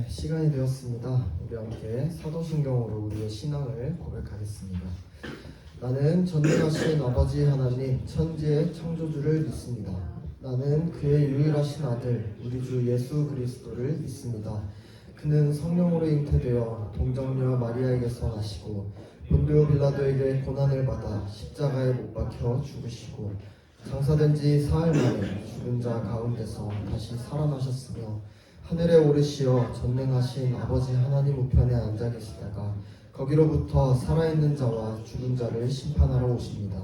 네, 시간이 되었습니다. 우리 함께 사도신경으로 우리의 신앙을 고백하겠습니다. 나는 전능하신 아버지 하나님 천지의 창조주를 믿습니다. 나는 그의 유일하신 아들 우리 주 예수 그리스도를 믿습니다. 그는 성령으로 잉태되어 동정녀 마리아에게서 나시고 본디오 빌라도에게 고난을 받아 십자가에 못 박혀 죽으시고 장사된 지 사흘 만에 죽은 자 가운데서 다시 살아나셨으며 하늘에 오르시어 전능하신 아버지 하나님 우편에 앉아 계시다가 거기로부터 살아있는 자와 죽은 자를 심판하러 오십니다.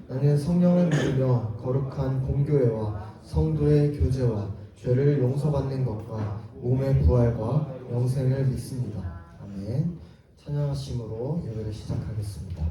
나는 성령을 믿으며 거룩한 공교회와 성도의 교제와 죄를 용서받는 것과 몸의 부활과 영생을 믿습니다. 아멘. 찬양하심으로 예배를 시작하겠습니다.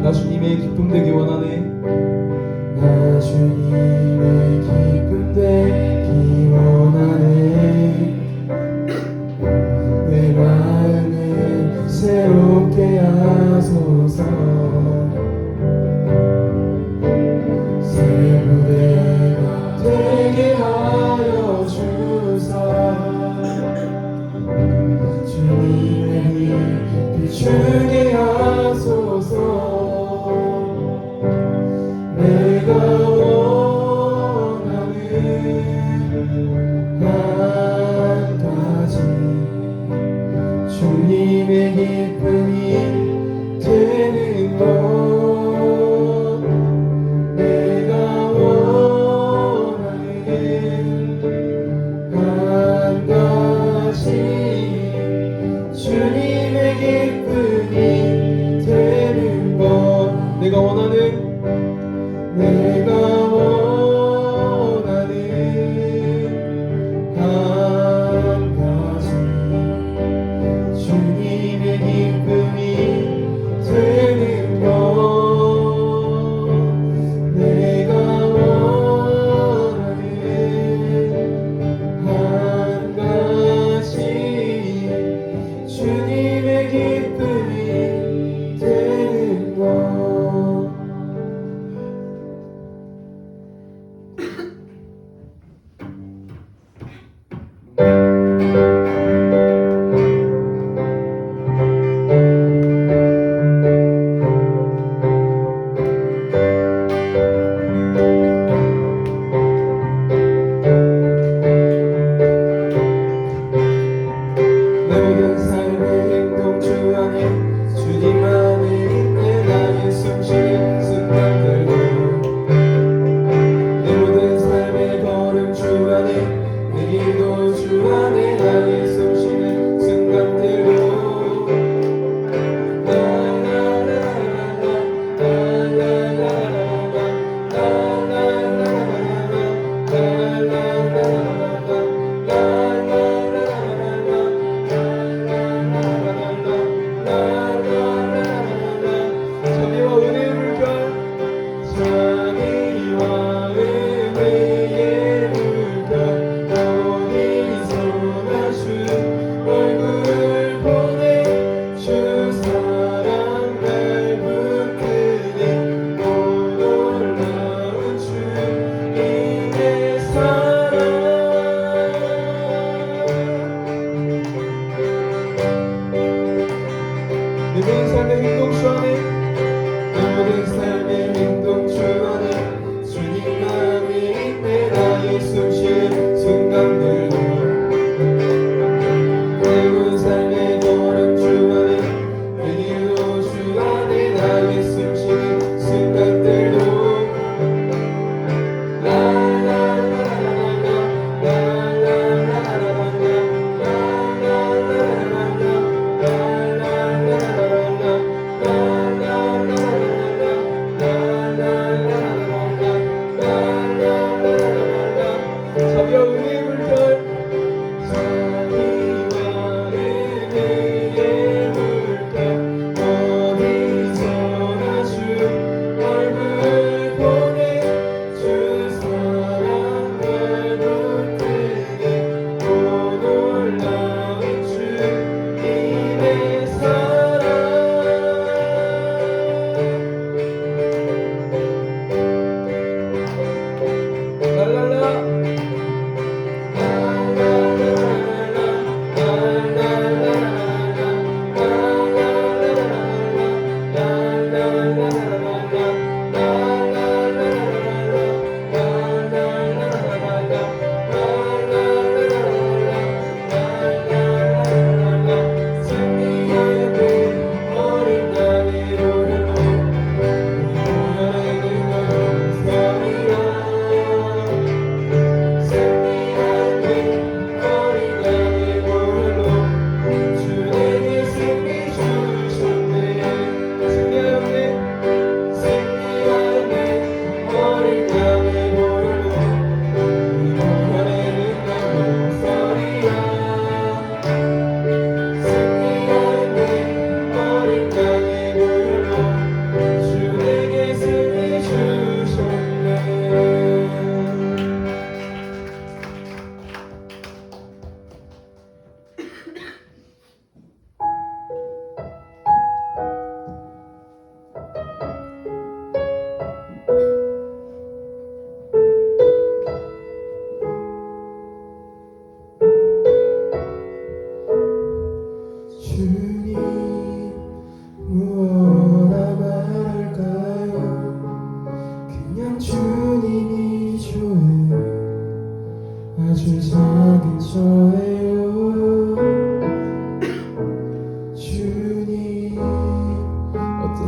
나 주님의 기쁨 되기 원하네. 나 주님의 기쁨 되기 원하네. 내 마음을 새롭게 하소서. 새 무대가 되게 하여 주사. 주님의 힘 비추게 하소서. 내가 원하는 한 가지 주님의 기쁨이 되는 것. 내가 원하는 한 가지 주님의 기쁨이 되는 것. 내가 원하는 내가 원하는 한 가지 주님의 기쁨이 되는 것. 내가 원하는 한 가지 주님의 기쁨이 되는 것.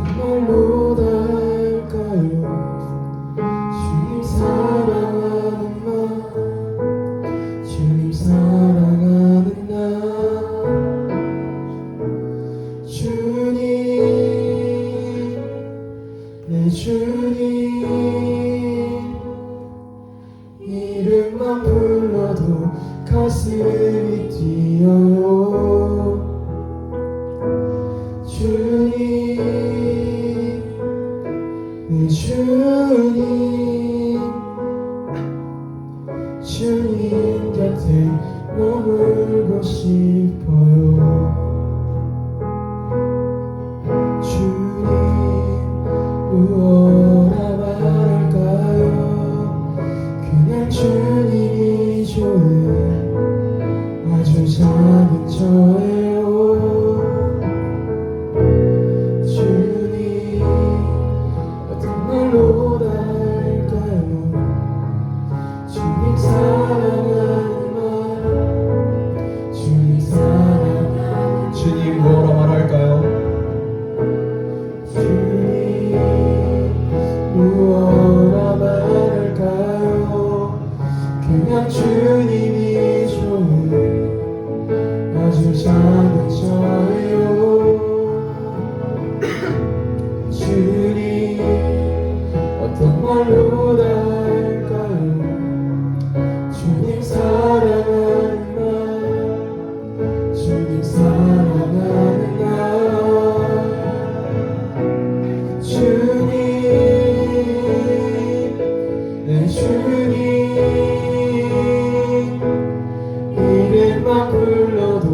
말로 다 할까요? 주님 사랑하는 나, 주님 사랑하는 나, 주님, 내 주님, 이름만 불러도 가슴이 뛰어요. 주님, 내 주님, 주님 곁에 머물고 싶어요. 주님, 무엇라 말할까요? 그냥 주님이 좋은 아주 작은 저예요. 주님, 어떤 말로 다 할까요? 주님 사랑하는 말, 주님 사랑하는 주님 뭐라 말할까요? 주님, 무엇라 말할까요? 그냥 주님이 좋은 아주 작은 저예요. 주님, 어떤 말로 다 할까요? 주님 사랑하는 나, 주님 사랑하는 나, 주님, 내 주님, 이름만 불러도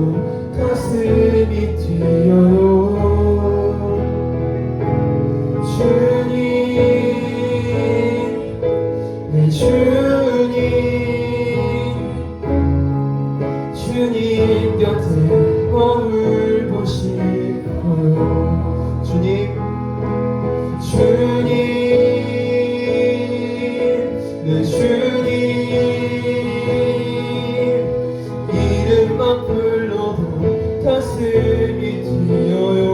가슴이 뛰어요. 주님, 내 주님, 주님 곁에 머물고 싶어요. 주님, 주님, 내 주님, 이름만 불러도 가슴이 뛰어요.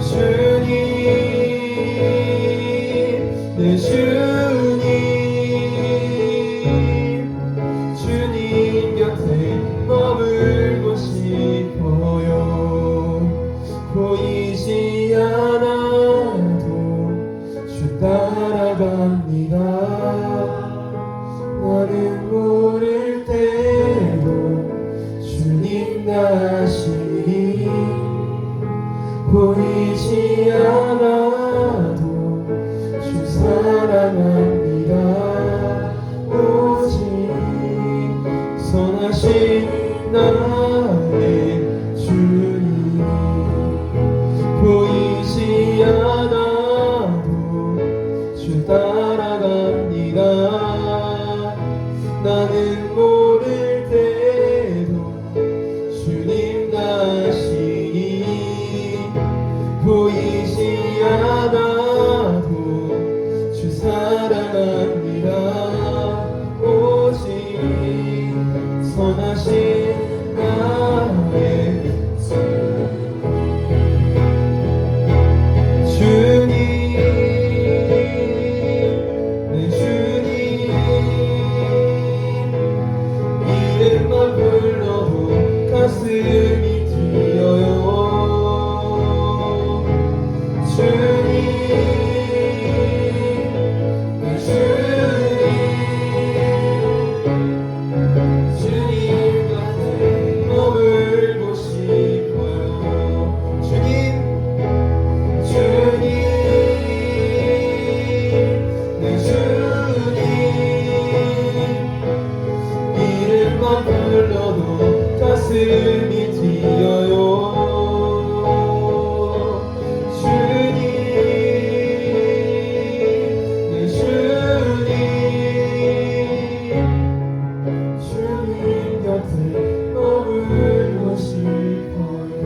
주님, 내 주님, 주님 곁에 머물고 싶어요. 보이지 않아도 주 따라갑니다. 나는 모를 때도 주님 나시니, 보이지 않아도 주 사랑합니다. 오직 선하신 나의 주님, 보이지 않아도 주 따라갑니다. 나는 모를 때도 주님 나시니, 보이지 않아도 주 사랑합니다. 오직 선하신 나의 주님, 내 주님, 이름만 불러도 가슴이 뛰어요. 주님, 내 주님, 주님 곁에 머물고 싶어요. 주님, 주님, 내 주님, 이름만 불러도 가슴이 뛰어요. 주님, 내 주님, 주님 곁에 머물고 싶어요.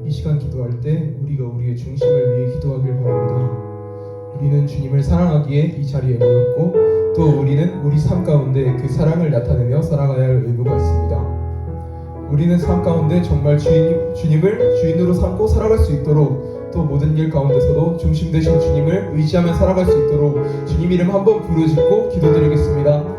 이 시간 기도할 때 우리가 우리의 중심을 위해 기도하길 바랍니다. 우리는 주님을 사랑하기에 이 자리에 모였고, 또 우리는 우리 삶 가운데 그 사랑을 나타내며 살아가야 할 의무가 있습니다. 우리는 삶 가운데 정말 주님을 주인으로 삼고 살아갈 수 있도록, 또 모든 일 가운데서도 중심 되신 주님을 의지하며 살아갈 수 있도록 주님 이름 한번 부르짖고 기도드리겠습니다.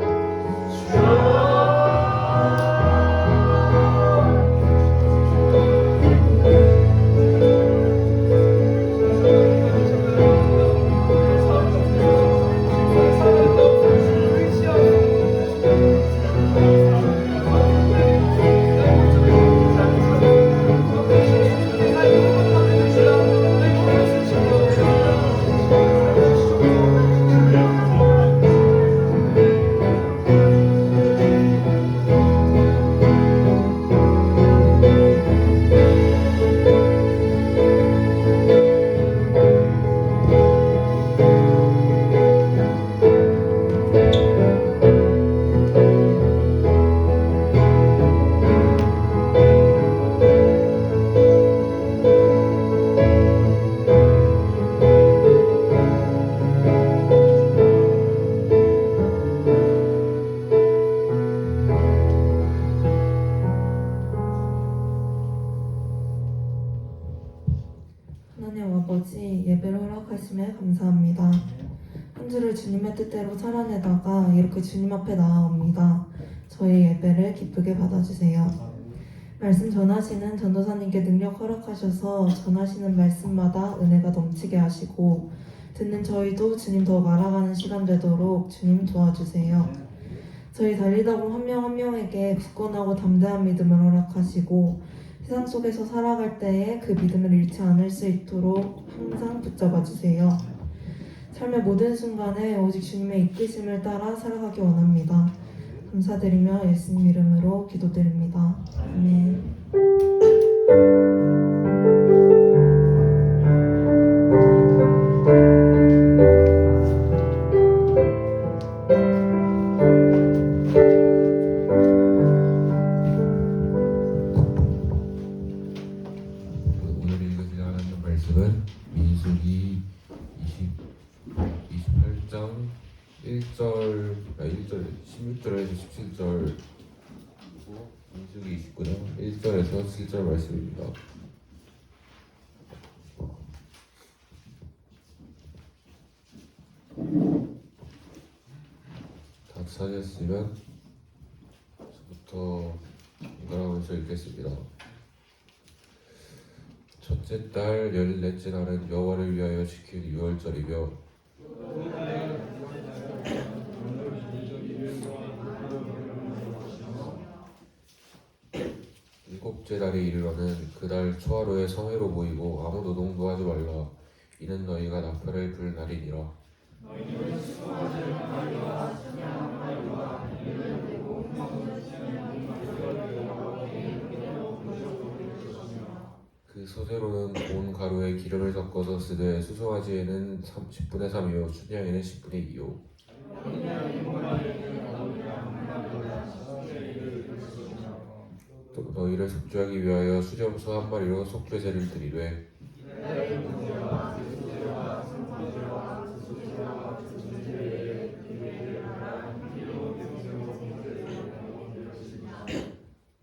하나님 아버지, 예배를 허락하심에 감사합니다. 한 주를 주님의 뜻대로 살아내다가 이렇게 주님 앞에 나아옵니다. 저희 예배를 기쁘게 받아주세요. 말씀 전하시는 전도사님께 능력 허락하셔서 전하시는 말씀마다 은혜가 넘치게 하시고 듣는 저희도 주님 더욱 알아가는 시간 되도록 주님 도와주세요. 저희 달리다 본 한 명 한 명에게 굳건하고 담대한 믿음을 허락하시고 세상 속에서 살아갈 때에 그 믿음을 잃지 않을 수 있도록 항상 붙잡아 주세요. 삶의 모든 순간에 오직 주님의 이끄심을 따라 살아가기 원합니다. 감사드리며 예수님 이름으로 기도드립니다. 아멘. 오늘 읽으실 하나님 말씀은 민수기 28장 16절에서 17절, 민수기 29장 1절에서 7절 말씀입니다. 다 찾았으면 저부터 읽어나가면서 읽겠습니다. 첫째 달 14째 날은 여호와를 위하여 지킨 유월절이며 일곱째 달이 이르러는 그달 초하루에 성회로 모이고 아무 노동도 하지 말라. 이는 너희가 나팔을 불 날이니라. 그 소재로는 온 가루에 기름을 섞어서 쓰되 수송아지에는 10분의 3이요 춘향에는 10분의 2요. 또 너희를 속죄하기 위하여 수렴소 한 마리로 속죄제를 드리되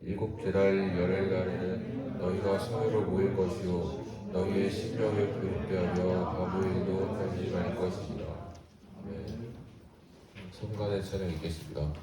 일곱째 달 열흘 날에는 너희가 성회로 모일 것이요 너희의 신령에 교육되어 아무 일도 하지 말 것이니라. 아멘. 성간의 찬양 읽겠습니다.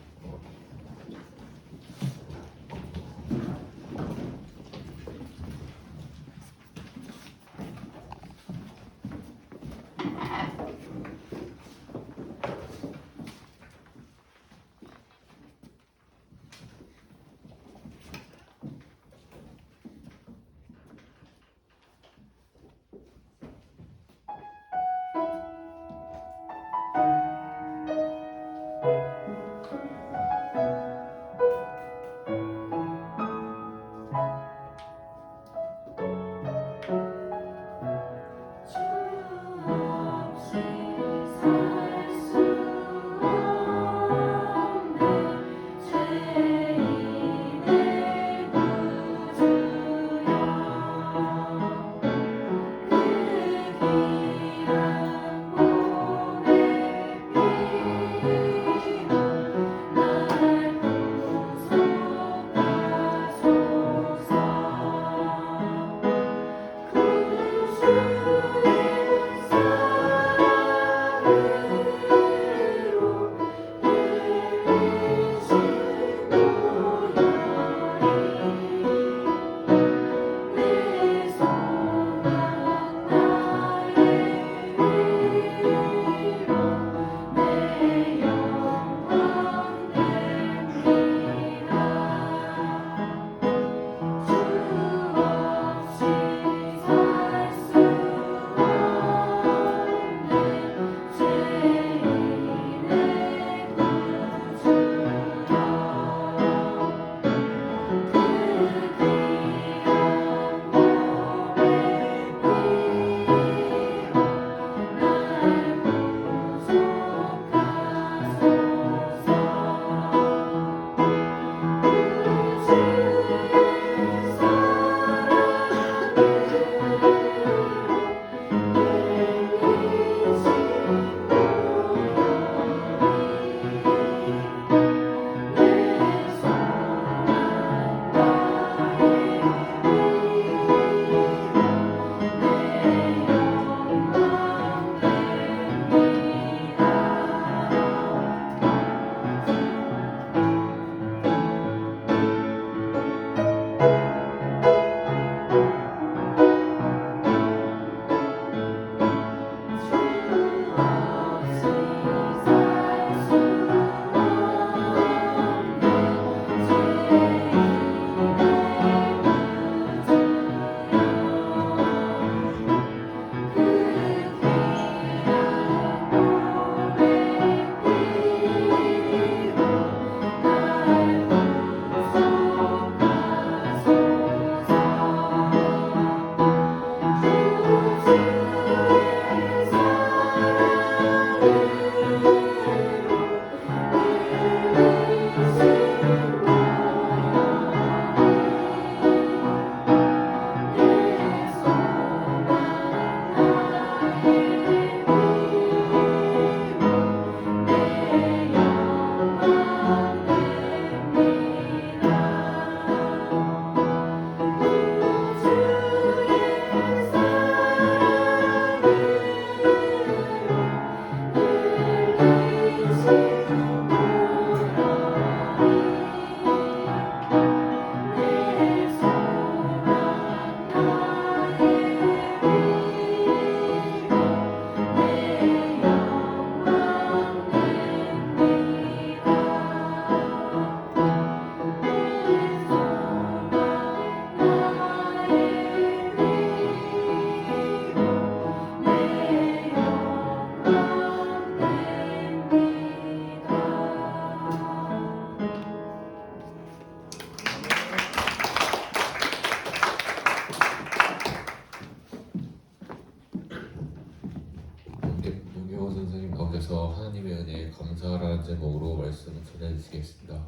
다음 제목으로 말씀을 전해주시겠습니다.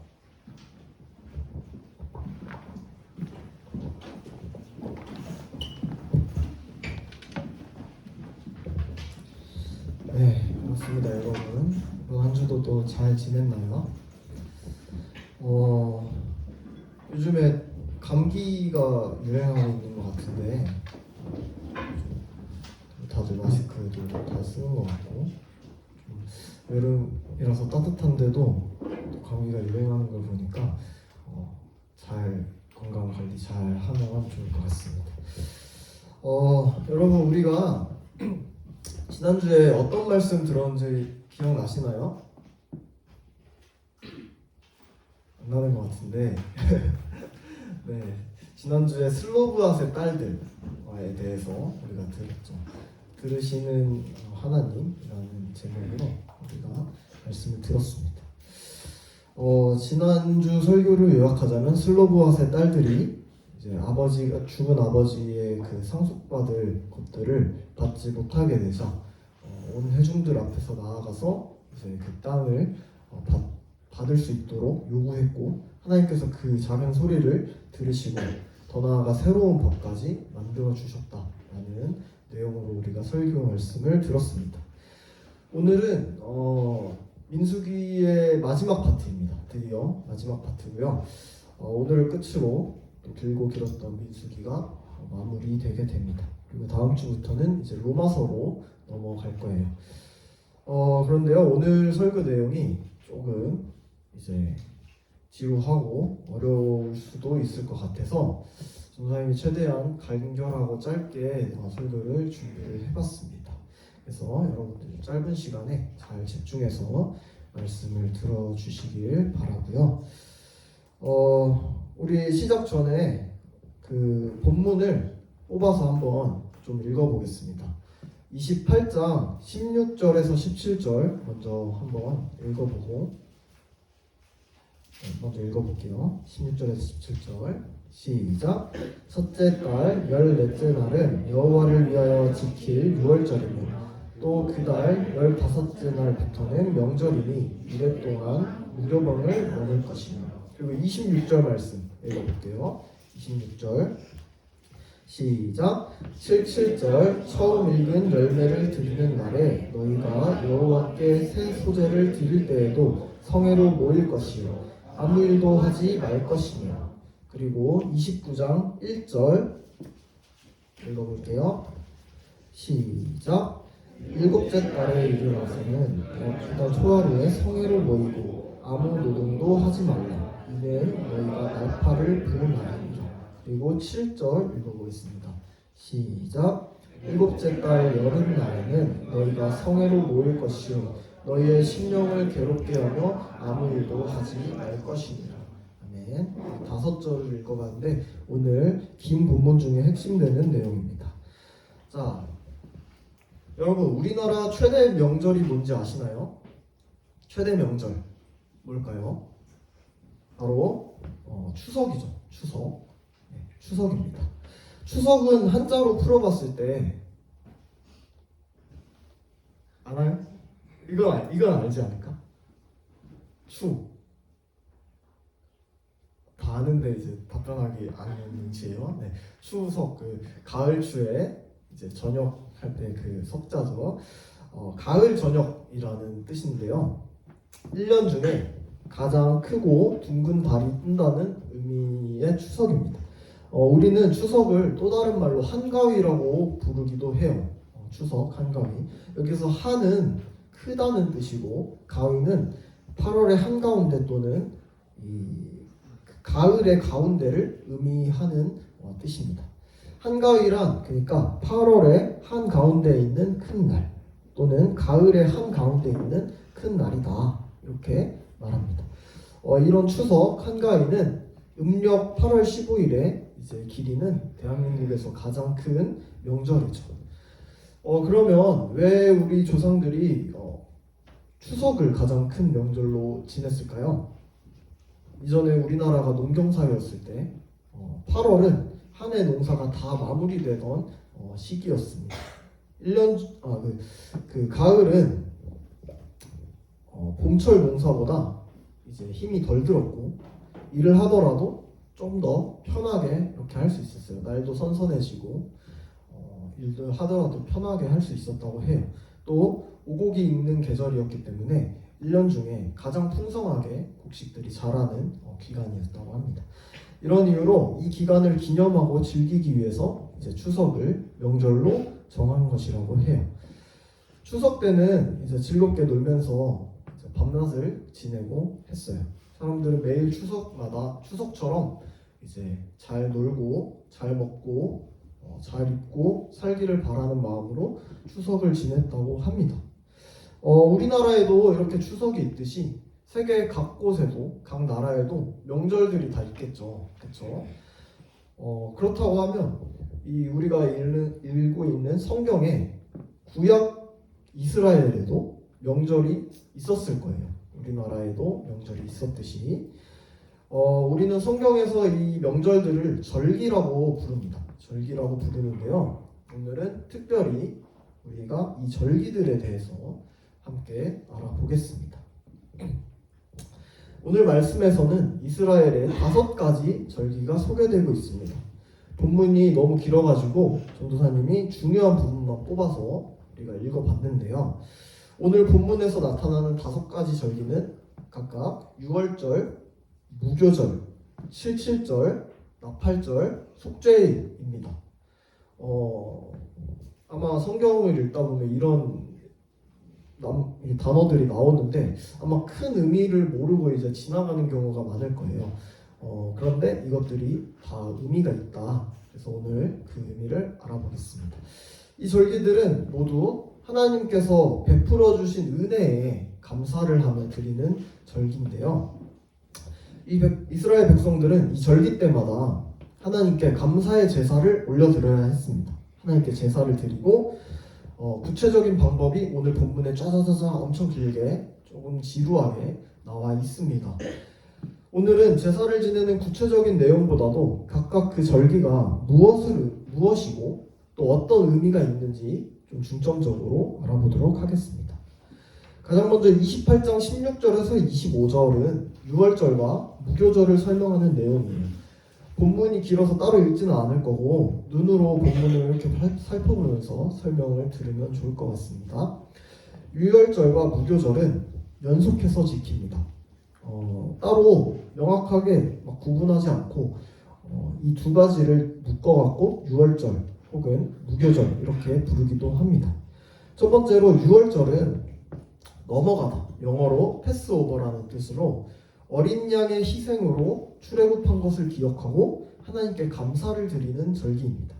네, 반갑습니다, 여러분. 이번 한 주도 또 잘 지냈나요? 요즘에 감기가 유행하고 있는 것 같은데 다들 마스크도 다 쓰는 것 같고 좀 여름이라서 따뜻한데도 또 감기가 유행하는 걸 보니까 잘 건강 관리 잘 하면 좋을 것 같습니다. 여러분 우리가 지난주에 어떤 말씀 들었는지 기억나시나요? 안 나는 것 같은데 네, 지난주에 슬로브아스의 딸들에 대해서 우리가 들었죠. 들으시는 하나님이라는 제목으로 우리가 말씀을 들었습니다. 지난주 설교를 요약하자면 슬로브아스의 딸들이 이제 아버지가 죽은 아버지의 그 상속받을 것들을 받지 못하게 되자 온 회중들 앞에서 나아가서 이제 그 땅을 받을 수 있도록 요구했고 하나님께서 그 작은 소리를 들으시고 더 나아가 새로운 법까지 만들어 주셨다라는 내용으로 우리가 설교 말씀을 들었습니다. 오늘은 민수기의 마지막 파트입니다. 드디어 마지막 파트고요. 오늘을 끝으로 또 길고 길었던 민수기가 마무리되게 됩니다. 그리고 다음 주부터는 이제 로마서로 넘어갈 거예요. 그런데요, 오늘 설교 내용이 조금 이제 지루하고 어려울 수도 있을 것 같아서 전사님이 최대한 간결하고 짧게 설교를 준비를 해봤습니다. 그래서 여러분들 짧은 시간에 잘 집중해서 말씀을 들어주시길 바라고요. 우리 시작 전에 그 본문을 뽑아서 한번 좀 읽어보겠습니다. 28장 16절에서 17절 먼저 한번 읽어보고 먼저 읽어볼게요. 16절에서 17절 시작. 첫째 달 14째 날은 여호와를 위하여 지킬 유월절이며 또 그 달 15째 날부터는 명절이니 이래 동안 무교병을 먹을 것이며. 그리고 26절 말씀 읽어볼게요. 26절 시작. 7절 처음 읽은 열매를 드리는 날에 너희가 여호와께 새 소재를 드릴 때에도 성회로 모일 것이요 아무 일도 하지 말 것이며. 그리고 29장 1절 읽어볼게요. 시작. 일곱째 달에 이르러서는 달 초하루에 성회를 모이고 아무 노동도 하지 말라. 이는 너희가 날파를 부른 날이니라. 그리고 7절 읽어보겠습니다. 시작. 일곱째 달 여름날에는 너희가 성회로 모일 것이요 너희의 심령을 괴롭게 하며 아무 일도 하지 말 것이니라. 아멘. 5절을 읽어봤는데 오늘 긴 본문 중에 핵심되는 내용입니다. 자, 여러분 우리나라 최대 명절이 뭔지 아시나요? 최대 명절 뭘까요? 바로 추석이죠. 추석. 네, 추석입니다. 추석은 한자로 풀어봤을 때 알아요? 이건 알지 않을까? 다 아는데 이제 답변하기 아는 눈치예요. 네, 추석 그 가을 추에 이제 저녁 할 때 그 석자죠. 가을 저녁이라는 뜻인데요. 1년 중에 가장 크고 둥근 달이 뜬다는 의미의 추석입니다. 우리는 추석을 또 다른 말로 한가위라고 부르기도 해요. 추석 한가위. 여기서 한은 크다는 뜻이고 가위는 8월의 한가운데 또는 이 가을의 가운데를 의미하는 뜻입니다. 한가위란 그러니까 8월의 한가운데에 있는 큰 날 또는 가을의 한가운데 있는 큰 날이다 이렇게 말합니다. 이런 추석 한가위는 음력 8월 15일에 이제 기리는 대한민국에서 가장 큰 명절이죠. 그러면 왜 우리 조상들이 추석을 가장 큰 명절로 지냈을까요? 이전에 우리나라가 농경사회였을 때 8월은 한 해 농사가 다 마무리되던 시기였습니다. 1년 그 가을은 봄철 농사보다 이제 힘이 덜 들었고 일을 하더라도 좀 더 편하게 이렇게 할 수 있었어요. 날도 선선해지고 일을 하더라도 편하게 할 수 있었다고 해요. 또 오곡이 익는 계절이었기 때문에 1년 중에 가장 풍성하게 곡식들이 자라는 기간이었다고 합니다. 이런 이유로 이 기간을 기념하고 즐기기 위해서 이제 추석을 명절로 정한 것이라고 해요. 추석 때는 이제 즐겁게 놀면서 이제 밤낮을 지내고 했어요. 사람들은 매일 추석마다 추석처럼 이제 잘 놀고 잘 먹고 잘 입고 살기를 바라는 마음으로 추석을 지냈다고 합니다. 우리나라에도 이렇게 추석이 있듯이 세계 각 곳에도 각 나라에도 명절들이 다 있겠죠. 그렇죠? 그렇다고 하면 이 우리가 읽고 있는 성경에 구약 이스라엘에도 명절이 있었을 거예요. 우리나라에도 명절이 있었듯이 우리는 성경에서 이 명절들을 절기라고 부릅니다. 절기라고 부르는데요. 오늘은 특별히 우리가 이 절기들에 대해서 함께 알아보겠습니다. 오늘 말씀에서는 이스라엘의 5가지 절기가 소개되고 있습니다. 본문이 너무 길어가지고 전도사님이 중요한 부분만 뽑아서 우리가 읽어봤는데요. 오늘 본문에서 나타나는 5가지 절기는 각각 유월절, 무교절, 칠칠절, 나팔절, 속죄일입니다. 아마 성경을 읽다 보면 이런 단어들이 나오는데 아마 큰 의미를 모르고 이제 지나가는 경우가 많을 거예요. 그런데 이것들이 다 의미가 있다. 그래서 오늘 그 의미를 알아보겠습니다. 이 절기들은 모두 하나님께서 베풀어 주신 은혜에 감사를 하며 드리는 절기인데요. 이스라엘 백성들은 이 절기 때마다 하나님께 감사의 제사를 올려드려야 했습니다. 하나님께 제사를 드리고 구체적인 방법이 오늘 본문에 짜자자자 엄청 길게 조금 지루하게 나와 있습니다. 오늘은 제사를 지내는 구체적인 내용보다도 각각 그 절기가 무엇이고 또 어떤 의미가 있는지 좀 중점적으로 알아보도록 하겠습니다. 가장 먼저 28장 16절에서 25절은 유월절과 무교절을 설명하는 내용이에요. 본문이 길어서 따로 읽지는 않을 거고 눈으로 본문을 이렇게 살펴보면서 설명을 들으면 좋을 것 같습니다. 유월절과 무교절은 연속해서 지킵니다. 따로 명확하게 구분하지 않고 이 2가지를 묶어갖고 유월절 혹은 무교절 이렇게 부르기도 합니다. 첫 번째로 유월절은 넘어가다, 영어로 패스오버라는 뜻으로 어린 양의 희생으로 출애굽한 것을 기억하고 하나님께 감사를 드리는 절기입니다.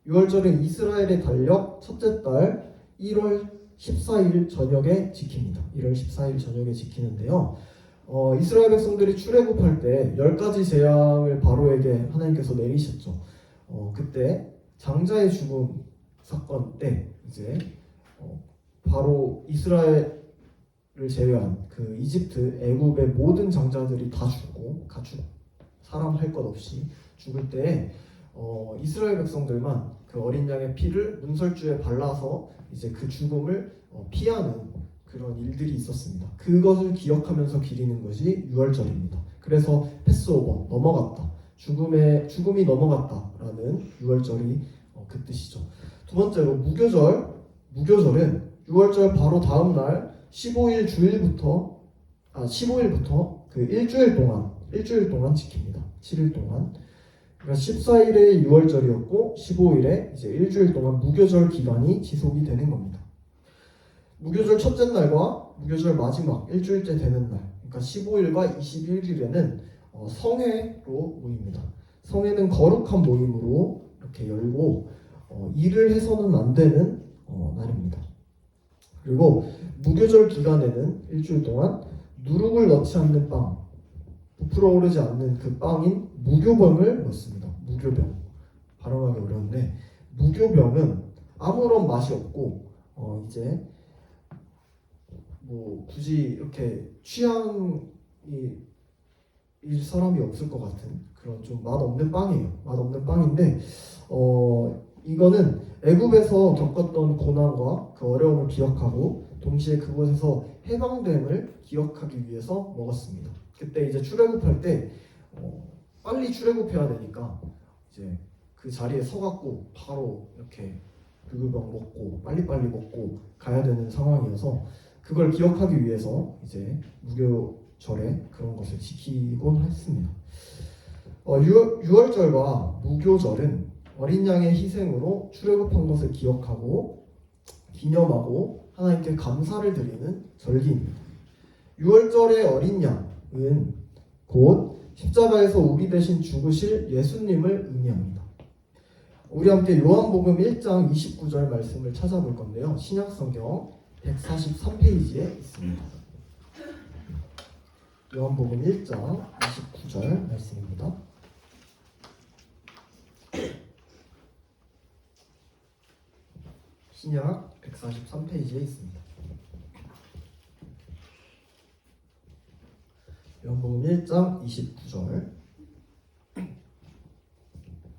유월절은 이스라엘의 달력 첫째 달 1월 14일 저녁에 지킵니다. 1월 14일 저녁에 지키는데요. 이스라엘 백성들이 출애굽할 때 10가지 재앙을 바로에게 하나님께서 내리셨죠. 그때 장자의 죽음 사건 때 이제 바로 이스라엘을 제외한 그 이집트, 애굽의 모든 장자들이 다 죽고 가축, 사람 할 것 없이 죽을 때 이스라엘 백성들만 그 어린 양의 피를 문설주에 발라서 이제 그 죽음을 피하는 그런 일들이 있었습니다. 그것을 기억하면서 기리는 것이 유월절입니다. 그래서 패스오버, 넘어갔다, 죽음이 넘어갔다라는 유월절이 그 뜻이죠. 두 번째로 무교절은 유월절 바로 다음 날 15일부터 그 일주일 동안 지킵니다. 7일 동안. 그러니까 14일에 유월절이었고 15일에 이제 일주일 동안 무교절 기간이 지속이 되는 겁니다. 무교절 첫째 날과 무교절 마지막 일주일째 되는 날, 그러니까 15일과 21일에는 성회로 모입니다. 성회는 거룩한 모임으로 이렇게 열고 일을 해서는 안 되는 날입니다. 그리고 무교절 기간에는 일주일 동안 누룩을 넣지 않는 빵, 부풀어 오르지 않는 그 빵인 무교병을 넣습니다. 무교병. 발음하기 어려운데 무교병은 아무런 맛이 없고 이제 굳이 이렇게 취향이 일 사람이 없을 것 같은 그런 좀 맛없는 빵이에요. 맛없는 빵인데 이거는 애굽에서 겪었던 고난과 그 어려움을 기억하고 동시에 그곳에서 해방됨을 기억하기 위해서 먹었습니다. 그때 이제 출애굽할 때 빨리 출애굽해야 되니까 이제 그 자리에 서갖고 바로 이렇게 불구병 먹고 빨리빨리 먹고 가야 되는 상황이어서 그걸 기억하기 위해서 이제 무교절에 그런 것을 지키곤 했습니다. 유월절과 무교절은 어린 양의 희생으로 출애굽한 것을 기억하고 기념하고 하나님께 감사를 드리는 절기입니다. 유월절의 어린 양은 곧 십자가에서 우리 대신 죽으실 예수님을 의미합니다. 우리 함께 요한복음 1장 29절 말씀을 찾아볼 건데요. 신약성경 143페이지에 있습니다. 요한복음 1장 29절 말씀입니다. 신약 143페이지에 있습니다. 요한복음 1장 29절.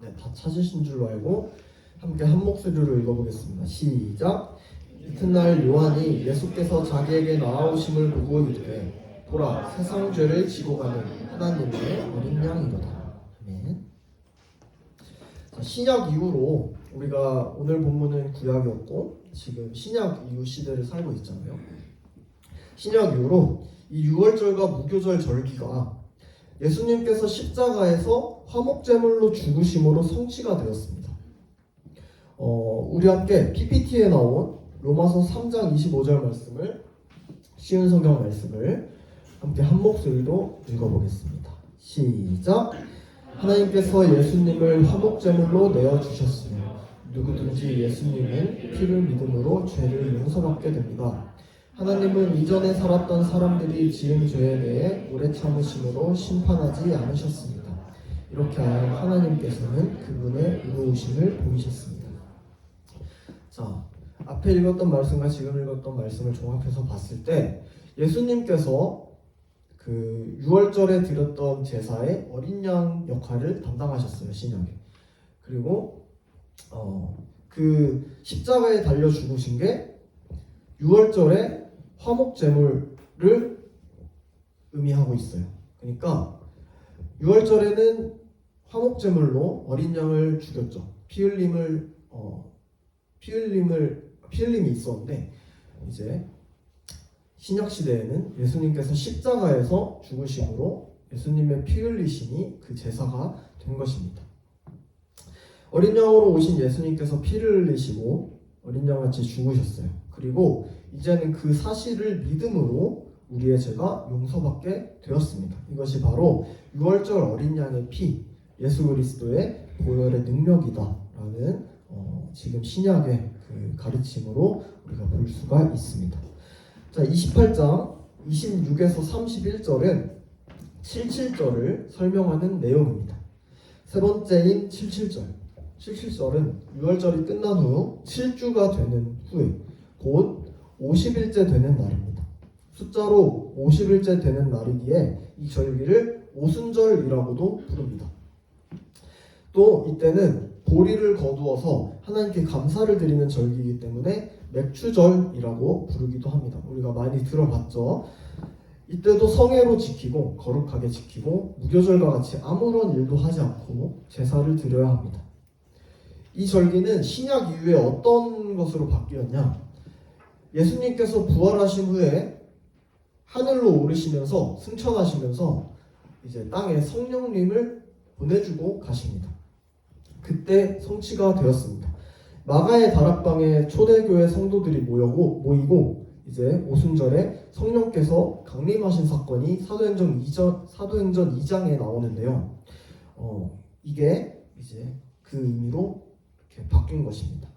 네, 다 찾으신 줄로 알고 함께 한 목소리로 읽어보겠습니다. 시작. 이튿날 요한이 예수께서 자기에게 나아오심을 보고 이르되 보라 세상 죄를 지고 가는 하나님의 어린 양이로다. 아멘. 자, 신약 이후로 우리가 오늘 본문은 구약이었고 지금 신약 이후 시대를 살고 있잖아요. 신약 이후로 이 유월절과 무교절 절기가 예수님께서 십자가에서 화목제물로 죽으심으로 성취가 되었습니다. 우리 함께 PPT에 나온 로마서 3장 25절 말씀을 쉬운 성경 말씀을 함께 한 목소리로 읽어보겠습니다. 시작. 하나님께서 예수님을 화목제물로 내어주셨으며 누구든지 예수님은 피를 믿음으로 죄를 용서받게 됩니다. 하나님은 이전에 살았던 사람들이 지은 죄에 대해 오래 참으심으로 심판하지 않으셨습니다. 이렇게 하여 하나님께서는 그분의 의로우심을 보이셨습니다. 자, 앞에 읽었던 말씀과 지금 읽었던 말씀을 종합해서 봤을 때 예수님께서 그 유월절에 드렸던 제사의 어린 양 역할을 담당하셨어요, 신약에. 그리고 그 십자가에 달려 죽으신 게 유월절에 화목제물을 의미하고 있어요. 그러니까 유월절에는 화목제물로 어린 양을 죽였죠. 피 흘림이 있었는데 이제 신약 시대에는 예수님께서 십자가에서 죽으심으로 예수님의 피 흘리심이 그 제사가 된 것입니다. 어린 양으로 오신 예수님께서 피를 흘리시고 어린 양같이 죽으셨어요. 그리고 이제는 그 사실을 믿음으로 우리의 죄가 용서받게 되었습니다. 이것이 바로 유월절 어린 양의 피, 예수 그리스도의 보혈의 능력이다라는 지금 신약의 그 가르침으로 우리가 볼 수가 있습니다. 자, 28장 26에서 31절은 77절을 설명하는 내용입니다. 세 번째인 77절. 77절은 유월절이 끝난 후 7주가 되는 후에 곧 50일째 되는 날입니다. 숫자로 50일째 되는 날이기에 이 절기를 오순절이라고도 부릅니다. 또 이때는 보리를 거두어서 하나님께 감사를 드리는 절기이기 때문에 맥추절이라고 부르기도 합니다. 우리가 많이 들어봤죠. 이때도 성회로 지키고 거룩하게 지키고 무교절과 같이 아무런 일도 하지 않고 제사를 드려야 합니다. 이 절기는 신약 이후에 어떤 것으로 바뀌었냐? 예수님께서 부활하신 후에 하늘로 오르시면서 승천하시면서 이제 땅에 성령님을 보내주고 가십니다. 그때 성취가 되었습니다. 마가의 다락방에 초대교회 성도들이 모이고 이제 오순절에 성령께서 강림하신 사건이 사도행전 2장에 나오는데요. 이게 이제 그 의미로 이렇게 바뀐 것입니다.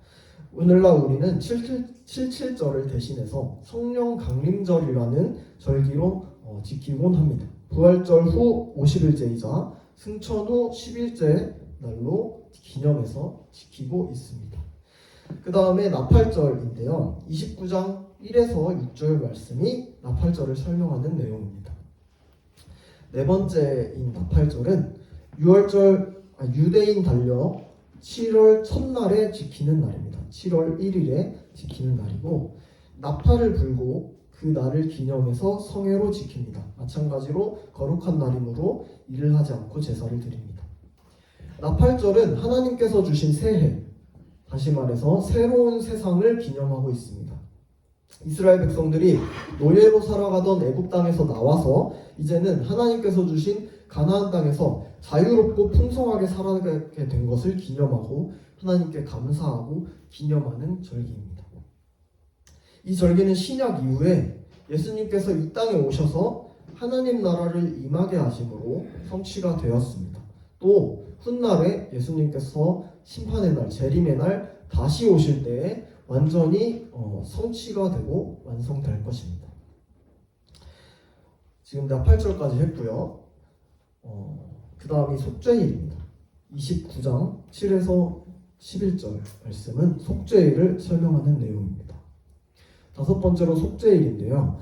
오늘날 우리는 77절을 대신해서 성령 강림절이라는 절기로 지키곤 합니다. 부활절 후 50일째이자 승천 후 10일째 날로 기념해서 지키고 있습니다. 그 다음에 나팔절인데요. 29장 1에서 6절 말씀이 나팔절을 설명하는 내용입니다. 네 번째인 나팔절은 유대인 달력 7월 첫날에 지키는 날입니다. 7월 1일에 지키는 날이고 나팔을 불고 그 날을 기념해서 성회로 지킵니다. 마찬가지로 거룩한 날이므로 일을 하지 않고 제사를 드립니다. 나팔절은 하나님께서 주신 새해, 다시 말해서 새로운 세상을 기념하고 있습니다. 이스라엘 백성들이 노예로 살아가던 애굽 땅에서 나와서 이제는 하나님께서 주신 가나안 땅에서 자유롭고 풍성하게 살아가게 된 것을 기념하고 하나님께 감사하고 기념하는 절기입니다. 이 절기는 신약 이후에 예수님께서 이 땅에 오셔서 하나님 나라를 임하게 하심으로 성취가 되었습니다. 또 훗날에 예수님께서 심판의 날, 재림의 날 다시 오실 때에 완전히 성취가 되고 완성될 것입니다. 지금 다 8절까지 했고요. 그 다음이 속죄일입니다. 29장 7에서 11절 말씀은 속죄일을 설명하는 내용입니다. 다섯 번째로 속죄일인데요.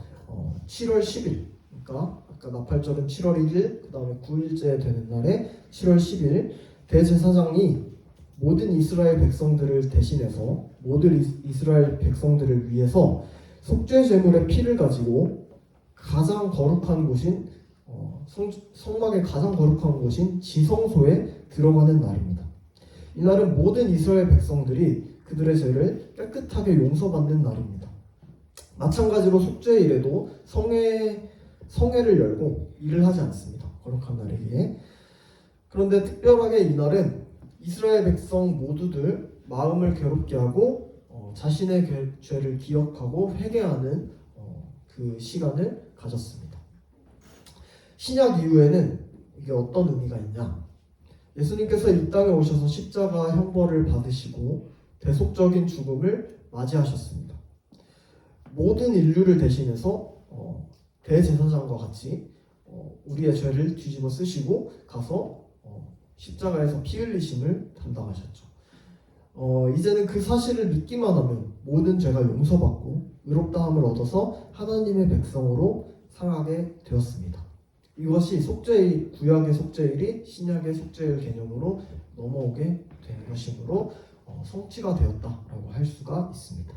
7월 10일, 그러니까 아까 나팔절은 7월 1일, 그 다음에 9일째 되는 날에 7월 10일 대제사장이 모든 이스라엘 백성들을 대신해서 모든 이스라엘 백성들을 위해서 속죄 제물의 피를 가지고 가장 거룩한 곳인 성막의 가장 거룩한 곳인 지성소에 들어가는 날입니다. 이날은 모든 이스라엘 백성들이 그들의 죄를 깨끗하게 용서받는 날입니다. 마찬가지로 속죄일에도 성회를 열고 일을 하지 않습니다. 거룩한 날이기에. 그런데 특별하게 이날은 이스라엘 백성 모두들 마음을 괴롭게 하고 자신의 죄를 기억하고 회개하는 그 시간을 가졌습니다. 신약 이후에는 이게 어떤 의미가 있냐? 예수님께서 이 땅에 오셔서 십자가 형벌을 받으시고 대속적인 죽음을 맞이하셨습니다. 모든 인류를 대신해서 대제사장과 같이 우리의 죄를 뒤집어 쓰시고 가서 십자가에서 피 흘리심을 담당하셨죠. 이제는 그 사실을 믿기만 하면 모든 죄가 용서받고 의롭다함을 얻어서 하나님의 백성으로 살아가게 되었습니다. 이것이 속죄일, 구약의 속죄일이 신약의 속죄일 개념으로 넘어오게 된 것이므로 성취가 되었다라고 할 수가 있습니다.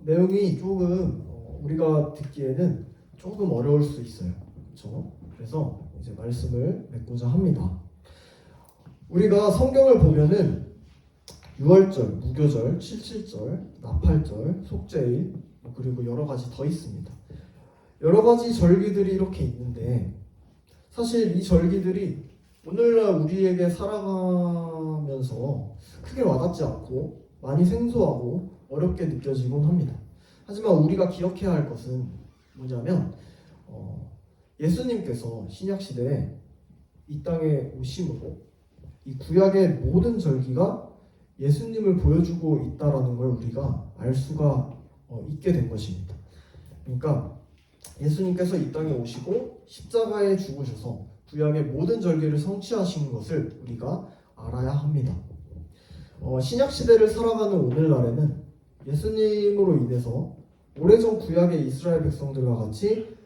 내용이 조금 우리가 듣기에는 조금 어려울 수 있어요. 그렇죠? 그래서 이제 말씀을 맺고자 합니다. 우리가 성경을 보면은 유월절, 무교절, 77절, 나팔절, 속죄일 그리고 여러 가지 더 있습니다. 여러 가지 절기들이 이렇게 있는데 사실 이 절기들이 오늘날 우리에게 살아가면서 크게 와닿지 않고 많이 생소하고 어렵게 느껴지곤 합니다. 하지만 우리가 기억해야 할 것은 뭐냐면 예수님께서 신약시대에 이 땅에 오심으로 이 구약의 모든 절기가 예수님을 보여주고 있다라는 걸 우리가 알 수가 있게 된 것입니다. 그러니까 예수님께서 이 땅에 오시고 십자가에 죽으셔서 구약의 모든 절기를 성취하신 것을 우리가 알아야 합니다. 신약시대를 살아가는 오늘날에는 예수님으로 인해서 오래전 구약의 이스라엘 백성들과 같이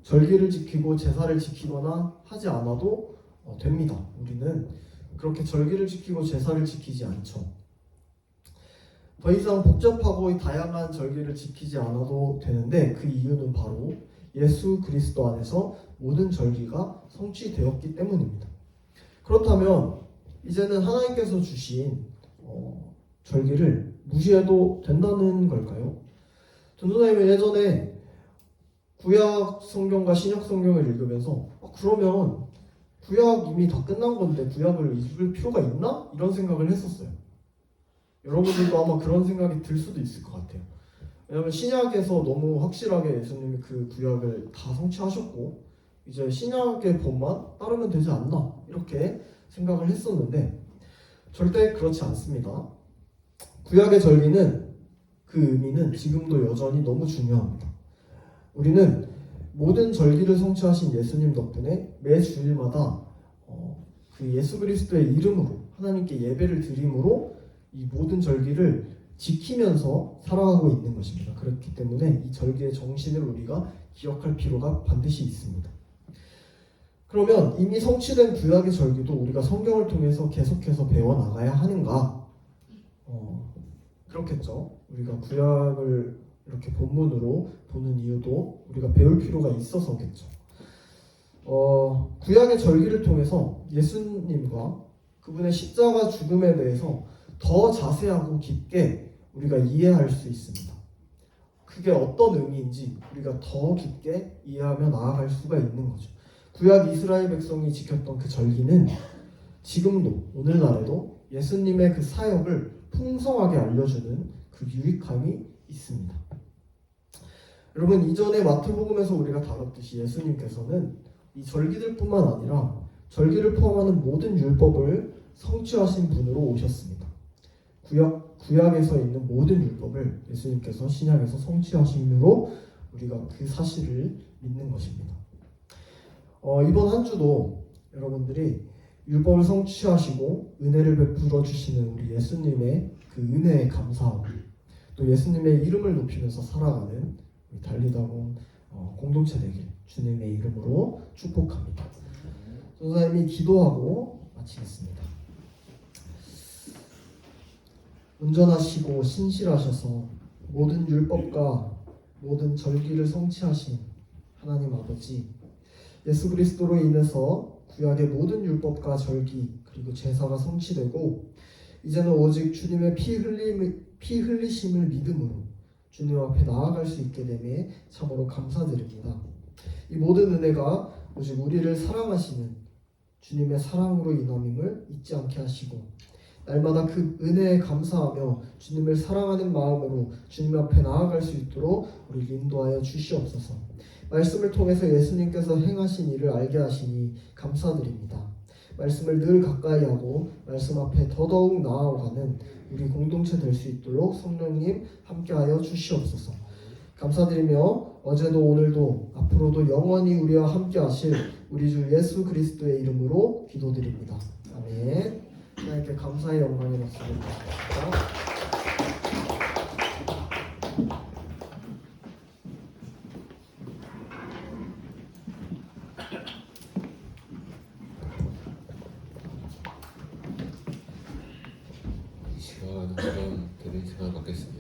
절기를 지키고 제사를 지키거나 하지 않아도 됩니다. 우리는 그렇게 절기를 지키고 제사를 지키지 않죠. 더 이상 복잡하고 다양한 절기를 지키지 않아도 되는데 그 이유는 바로 예수 그리스도 안에서 모든 절기가 성취되었기 때문입니다. 그렇다면 이제는 하나님께서 주신 절기를 무시해도 된다는 걸까요? 전도사님은 예전에 구약 성경과 신약 성경을 읽으면서 그러면 구약 이미 다 끝난 건데 구약을 읽을 필요가 있나? 이런 생각을 했었어요. 여러분들도 아마 그런 생각이 들 수도 있을 것 같아요. 왜냐하면 신약에서 너무 확실하게 예수님이 그 구약을 다 성취하셨고 이제 신약의 법만 따르면 되지 않나 이렇게 생각을 했었는데 절대 그렇지 않습니다. 구약의 절기는 그 의미는 지금도 여전히 너무 중요합니다. 우리는 모든 절기를 성취하신 예수님 덕분에 매 주일마다 그 예수 그리스도의 이름으로 하나님께 예배를 드림으로 이 모든 절기를 지키면서 살아가고 있는 것입니다. 그렇기 때문에 이 절기의 정신을 우리가 기억할 필요가 반드시 있습니다. 그러면 이미 성취된 구약의 절기도 우리가 성경을 통해서 계속해서 배워나가야 하는가? 그렇겠죠. 우리가 구약을 이렇게 본문으로 보는 이유도 우리가 배울 필요가 있어서겠죠. 구약의 절기를 통해서 예수님과 그분의 십자가 죽음에 대해서 더 자세하고 깊게 우리가 이해할 수 있습니다. 그게 어떤 의미인지 우리가 더 깊게 이해하며 나아갈 수가 있는 거죠. 구약 이스라엘 백성이 지켰던 그 절기는 지금도 오늘날에도 예수님의 그 사역을 풍성하게 알려주는 그 유익함이 있습니다. 여러분, 이전에 마태복음에서 우리가 다뤘듯이 예수님께서는 이 절기들뿐만 아니라 절기를 포함하는 모든 율법을 성취하신 분으로 오셨습니다. 구약에서 있는 모든 율법을 예수님께서 신약에서 성취하심으로 우리가 그 사실을 믿는 것입니다. 이번 한 주도 여러분들이 율법을 성취하시고 은혜를 베풀어 주시는 우리 예수님의 그 은혜에 감사하고 또 예수님의 이름을 높이면서 살아가는 우리 달리다온 공동체 되길 주님의 이름으로 축복합니다. 선생님이 기도하고 마치겠습니다. 온전하시고 신실하셔서 모든 율법과 모든 절기를 성취하신 하나님 아버지, 예수 그리스도로 인해서 구약의 모든 율법과 절기 그리고 제사가 성취되고 이제는 오직 주님의 피 흘리심을 믿음으로 주님 앞에 나아갈 수 있게 됨에 참으로 감사드립니다. 이 모든 은혜가 오직 우리를 사랑하시는 주님의 사랑으로 인함임을 잊지 않게 하시고 날마다 그 은혜에 감사하며 주님을 사랑하는 마음으로 주님 앞에 나아갈 수 있도록 우리를 인도하여 주시옵소서. 말씀을 통해서 예수님께서 행하신 일을 알게 하시니 감사드립니다. 말씀을 늘 가까이 하고 말씀 앞에 더더욱 나아가는 우리 공동체 될 수 있도록 성령님 함께하여 주시옵소서. 감사드리며 어제도 오늘도 앞으로도 영원히 우리와 함께하실 우리 주 예수 그리스도의 이름으로 기도드립니다. 아멘. 하나님께 감사의 영광의 말씀을 드리겠습니다. 이 시간 그럼 드린 시간 갖겠습니다.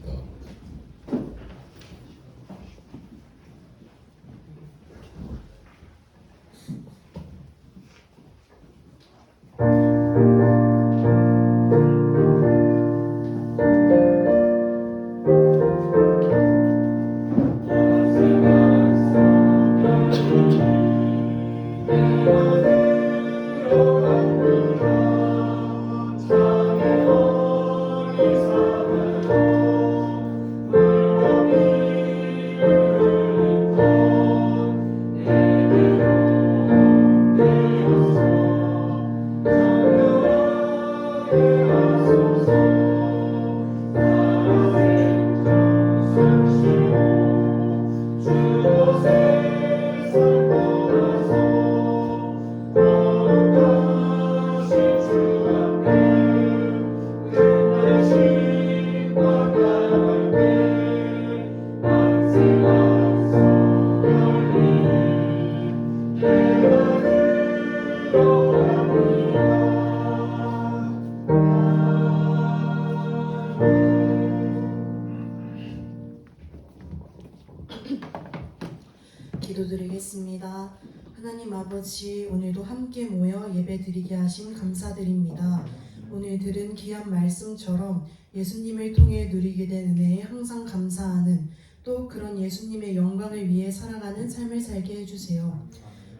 기도드리겠습니다. 하나님 아버지, 오늘도 함께 모여 예배드리게 하심 감사드립니다. 오늘 들은 귀한 말씀처럼 예수님을 통해 누리게 된 은혜에 항상 감사하는, 또 그런 예수님의 영광을 위해 살아가는 삶을 살게 해주세요.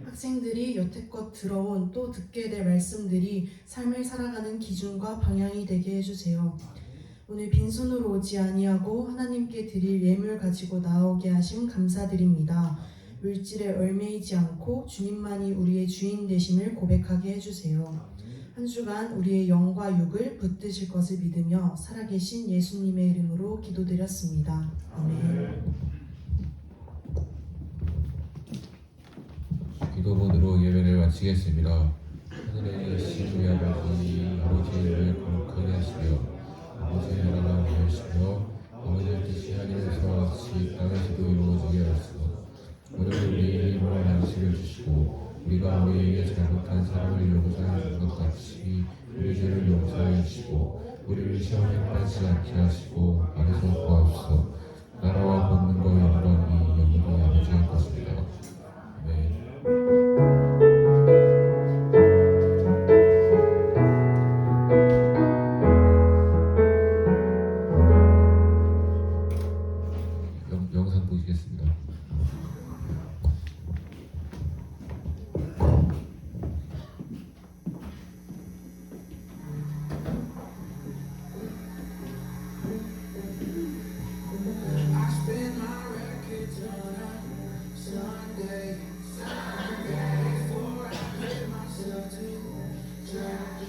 학생들이 여태껏 들어온 또 듣게 될 말씀들이 삶을 살아가는 기준과 방향이 되게 해주세요. 오늘 빈손으로 오지 아니하고 하나님께 드릴 예물 가지고 나오게 하심 감사드립니다. 물질에 얽매이지 않고 주님만이 우리의 주인 되심을 고백하게 해주세요. 한 주간 우리의 영과 육을 붙드실 것을 믿으며 살아계신 예수님의 이름으로 기도드렸습니다. 아멘. 기도문으로 예배를 마치겠습니다. 하늘에 계신 우리 아버지, 아버지의 이름을 거룩하게 하시며 아버지의 나라가 임하시며 아버지의 뜻이 하늘에서 같이 땅에서도 이루어지게 하시고 오늘 우리에게 일용할 양식을 주시고 우리가 우리에게 잘못한 사람을 용서해 준 것 같이 우리 죄를 용서해 주시고 우리를 시험에 빠지지 않게 하시고 악에서 구하옵소서. 나라와 권능과 영광이 영원히 아버지의 것입니다. 아멘. 영상 보시겠습니다. I spend my records on a Sunday before I put myself to church.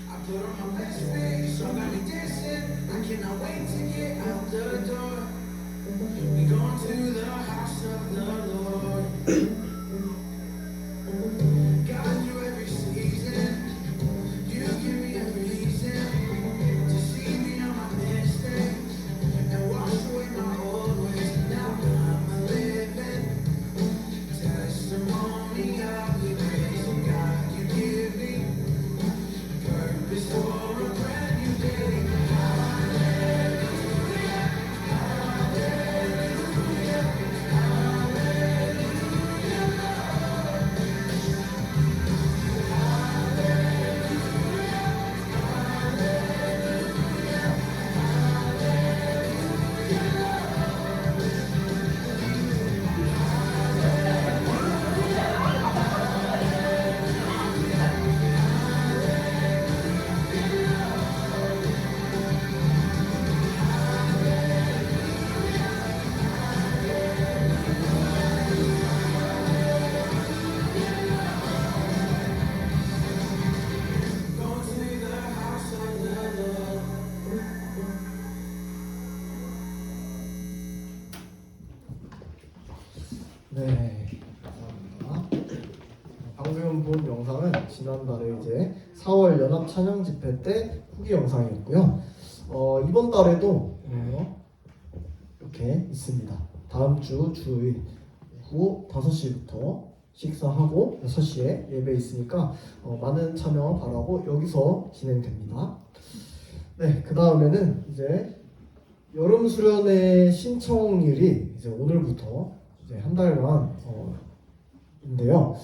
I put on my best face, so got me dancing. I cannot wait to get out the door. We going to the house of the Lord. God, through every season, you give me a reason to see me on my mistakes and wash away my old ways. Now I'm a living testimony of the grace of God. You give me purpose for a brand new day. Going to the house of the Lord. 네, 감사합니다. 방금 본 영상은 지난달에 이제 4월 연합 찬양 집회 때 후기 영상이었고요. 이번 달에도 이렇게 있습니다. 다음 주 주일 오후 5시부터 식사하고 6시에 예배 있으니까 많은 참여 바라고 여기서 진행됩니다. 네, 그 다음에는 이제 여름 수련회 신청일이 이제 오늘부터 이제 한 달간 인데요.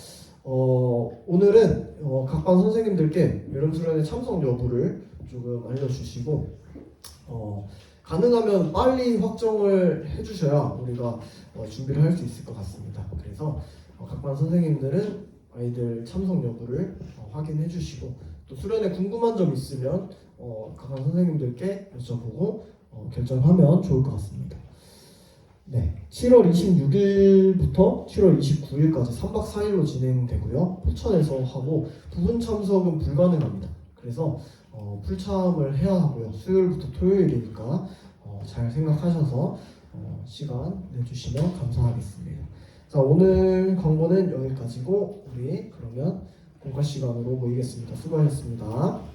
오늘은 각반 선생님들께 여름 수련회 참석 여부를 조금 알려주시고 가능하면 빨리 확정을 해주셔야 우리가 준비를 할 수 있을 것 같습니다. 그래서 각반 선생님들은 아이들 참석 여부를 확인해 주시고 또 수련회 궁금한 점 있으면 각반 선생님들께 여쭤보고 결정하면 좋을 것 같습니다. 네, 7월 26일부터 7월 29일까지 3박 4일로 진행되고요. 포천에서 하고 부분 참석은 불가능합니다. 그래서 풀참을 해야 하고요. 수요일부터 토요일이니까 잘 생각하셔서 시간 내주시면 감사하겠습니다. 자, 오늘 광고는 여기까지고 우리 그러면 공과 시간으로 모이겠습니다. 수고하셨습니다.